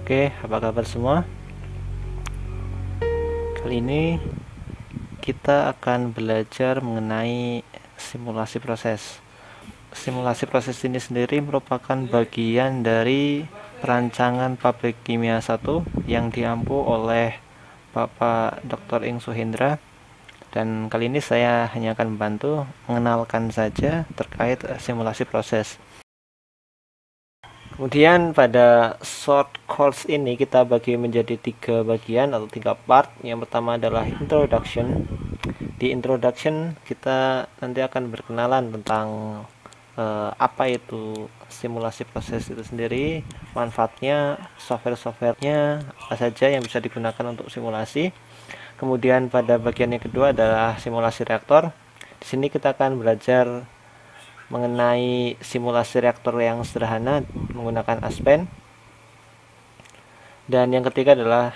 Oke, apa kabar semua? Kali ini kita akan belajar mengenai simulasi proses. Simulasi proses ini sendiri merupakan bagian dari perancangan pabrik kimia 1 yang diampu oleh Bapak Dr. Ing Suhendra. Dan kali ini saya hanya akan membantu mengenalkan saja terkait simulasi proses. Kemudian pada short course ini kita bagi menjadi 3 bagian atau 3 part. Yang pertama adalah introduction. Di introduction kita nanti akan berkenalan tentang apa itu simulasi proses itu sendiri, manfaatnya, software-softwarenya apa saja yang bisa digunakan untuk simulasi. Kemudian pada bagian yang kedua adalah simulasi reaktor. Di sini kita akan belajar mengenai simulasi reaktor yang sederhana menggunakan Aspen. Dan yang ketiga adalah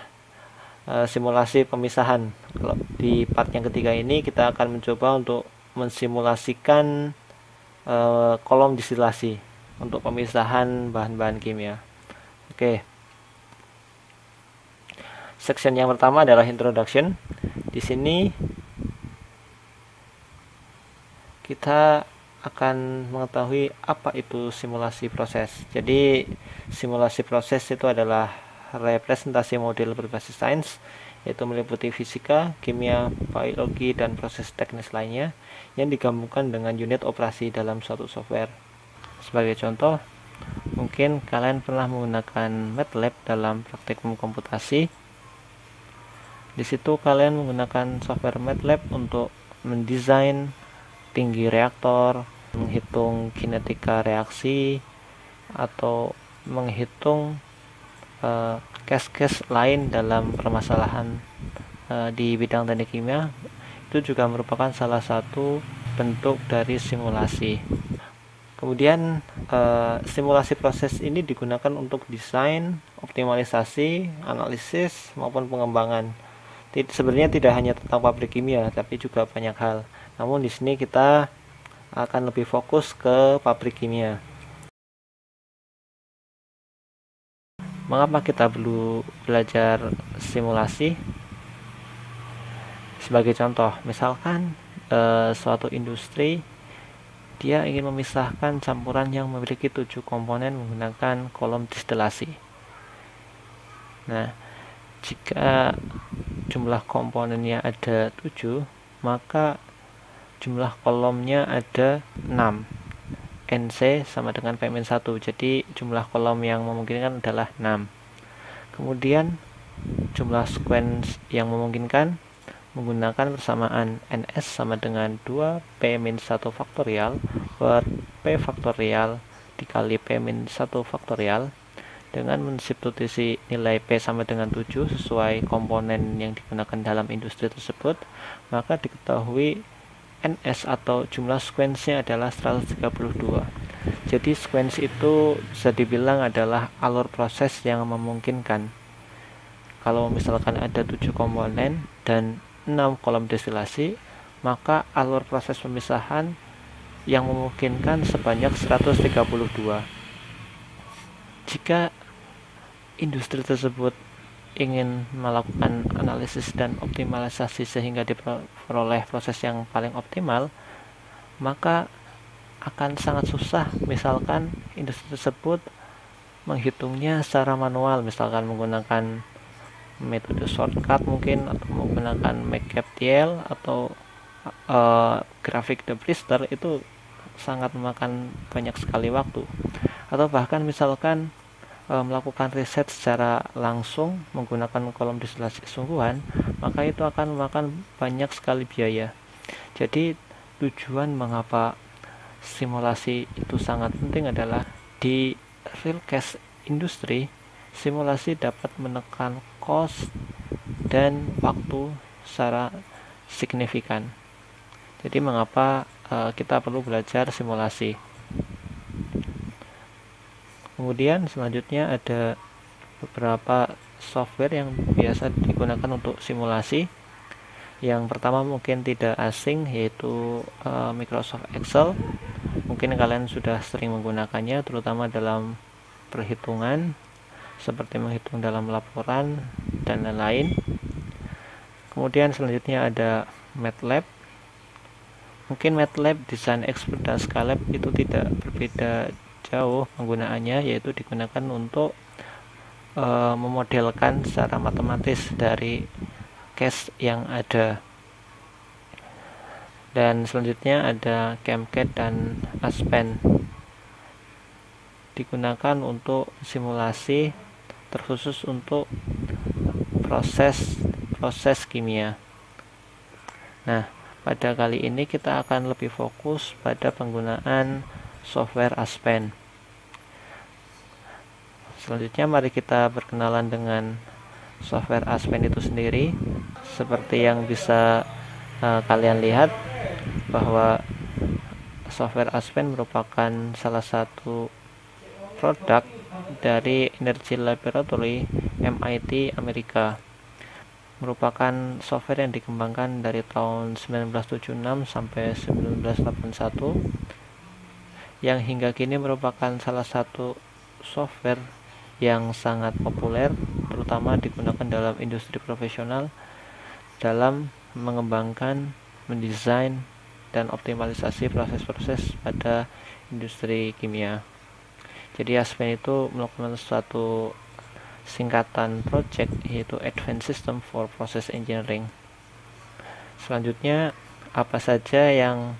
simulasi pemisahan. Kalau di part yang ketiga ini kita akan mencoba untuk mensimulasikan kolom distilasi untuk pemisahan bahan-bahan kimia. Oke. Section yang pertama adalah introduction. Di sini kita akan mengetahui apa itu simulasi proses. Jadi simulasi proses itu adalah representasi model berbasis sains, yaitu meliputi fisika, kimia, biologi, dan proses teknis lainnya yang digabungkan dengan unit operasi dalam suatu software. Sebagai contoh, mungkin kalian pernah menggunakan MATLAB dalam praktikum komputasi. Di situ kalian menggunakan software MATLAB untuk mendesain tinggi reaktor, menghitung kinetika reaksi, atau menghitung case-case lain dalam permasalahan di bidang teknik kimia. Itu juga merupakan salah satu bentuk dari simulasi. Kemudian simulasi proses ini digunakan untuk desain, optimalisasi, analisis, maupun pengembangan. Sebenarnya tidak hanya tentang pabrik kimia, tapi juga banyak hal. Namun di sini kita akan lebih fokus ke pabrik kimia. Mengapa kita perlu belajar simulasi? Sebagai contoh, misalkan suatu industri dia ingin memisahkan campuran yang memiliki 7 komponen menggunakan kolom distilasi. Nah, jika jumlah komponennya ada 7, maka jumlah kolomnya ada 6. NC sama dengan P-1, jadi jumlah kolom yang memungkinkan adalah 6. Kemudian jumlah sequence yang memungkinkan menggunakan persamaan NS sama dengan 2P-1 faktorial per P faktorial dikali P-1 faktorial. Dengan mensubstitusi nilai P sama dengan 7 sesuai komponen yang digunakan dalam industri tersebut, maka diketahui NS atau jumlah sequence-nya adalah 132. Jadi sequence itu bisa dibilang adalah alur proses yang memungkinkan. Kalau misalkan ada 7 komponen dan 6 kolom destilasi, maka alur proses pemisahan yang memungkinkan sebanyak 132. Jika industri tersebut ingin melakukan analisis dan optimalisasi sehingga diperoleh proses yang paling optimal, maka akan sangat susah misalkan industri tersebut menghitungnya secara manual, misalkan menggunakan metode shortcut mungkin, atau menggunakan McCabe-TL atau grafik de Vries. Itu sangat memakan banyak sekali waktu. Atau bahkan misalkan melakukan riset secara langsung menggunakan kolom distilasi sungguhan, maka itu akan memakan banyak sekali biaya. Jadi tujuan mengapa simulasi itu sangat penting adalah di real case industri, simulasi dapat menekan cost dan waktu secara signifikan. Jadi mengapa kita perlu belajar simulasi. Kemudian selanjutnya ada beberapa software yang biasa digunakan untuk simulasi. Yang pertama mungkin tidak asing, yaitu Microsoft Excel. Mungkin kalian sudah sering menggunakannya, terutama dalam perhitungan seperti menghitung dalam laporan dan lain-lain. Kemudian selanjutnya ada MATLAB. Mungkin MATLAB, Design Expert, dan Scilab itu tidak berbeda jauh penggunaannya, yaitu digunakan untuk memodelkan secara matematis dari case yang ada. Dan selanjutnya ada CAMCAD dan Aspen, digunakan untuk simulasi terkhusus untuk proses kimia. Nah, pada kali ini kita akan lebih fokus pada penggunaan software Aspen. Selanjutnya mari kita berkenalan dengan software Aspen itu sendiri. Seperti yang bisa kalian lihat bahwa software Aspen merupakan salah satu produk dari Energy Laboratory MIT Amerika. Merupakan software yang dikembangkan dari tahun 1976 sampai 1981, yang hingga kini merupakan salah satu software yang sangat populer, terutama digunakan dalam industri profesional dalam mengembangkan, mendesain, dan optimalisasi proses-proses pada industri kimia. Jadi Aspen itu melakukan suatu singkatan project, yaitu Advanced System for Process Engineering. Selanjutnya, apa saja yang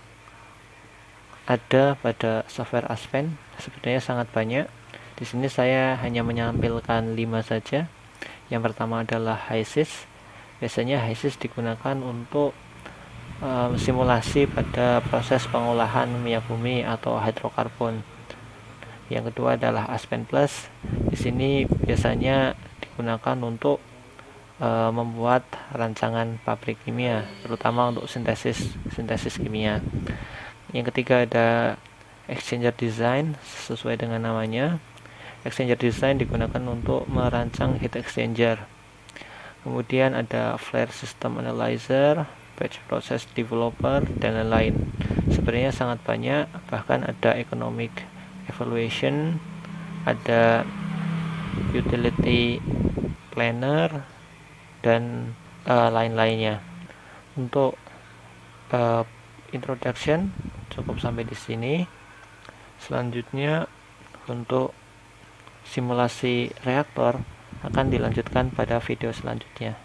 ada pada software Aspen? Sebenarnya sangat banyak. Di sini saya hanya menampilkan 5 saja. Yang pertama adalah HYSYS. Biasanya HYSYS digunakan untuk simulasi pada proses pengolahan minyak bumi atau hidrokarbon. Yang kedua adalah Aspen Plus. Di sini biasanya digunakan untuk membuat rancangan pabrik kimia, terutama untuk sintesis kimia. Yang ketiga ada Exchanger Design. Sesuai dengan namanya, Exchanger Design digunakan untuk merancang heat exchanger. Kemudian ada Flare System Analyzer, Batch Process Developer, dan lain-lain. Sebenarnya sangat banyak, bahkan ada Economic Evaluation, ada Utility Planner, dan lain-lainnya. Untuk introduction cukup sampai di sini. Selanjutnya untuk simulasi reaktor akan dilanjutkan pada video selanjutnya.